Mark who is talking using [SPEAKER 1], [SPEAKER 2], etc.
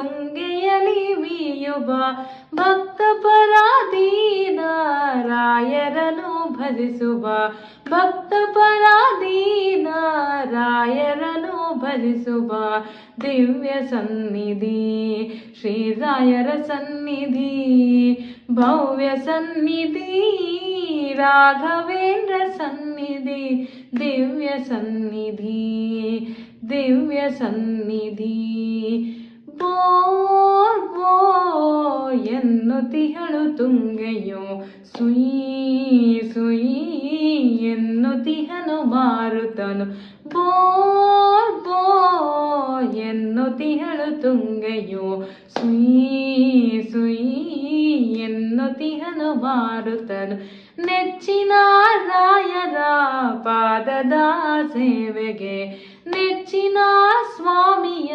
[SPEAKER 1] ತುಂಗೆಯಲಿ ಮೀಯುವ ಭಕ್ತ ಪರಾಧೀನ ರಾಯರನು ಭಜಿಸುವ ಭಕ್ತ ಪರಾಧೀನ ರಾಯರನು ಭಜಿಸುವ ದಿವ್ಯ ಸನ್ನಿಧಿ ಶ್ರೀರಾಯರ ಸನ್ನಿಧಿ ಭವ್ಯ ಸನ್ನಿಧಿ ರಾಘವೇಂದ್ರ ಸನ್ನಿಧಿ ದಿವ್ಯ ಸನ್ನಿಧಿ ದಿವ್ಯ ಸನ್ನಿಧಿ ಬೋ ಬೋ ಎನ್ನುತಿಹಳು ತುಂಗೆಯೋ ಸುಯಿ ಸುಯಿ ಎನ್ನುತಿಹನು ಮಾರುತನು ಬೋ ಬೋ ಎನ್ನುತಿಹಳು ತುಂಗೆಯೋ ಸುಯಿ ಸುಯಿ ಎನ್ನುತಿಹನು ಮಾರುತನು ನೆಚ್ಚಿನ ರಾಯರ ಪಾದದ ಸೇವೆಗೆ ನೆಚ್ಚಿನ ಸ್ವಾಮಿಯ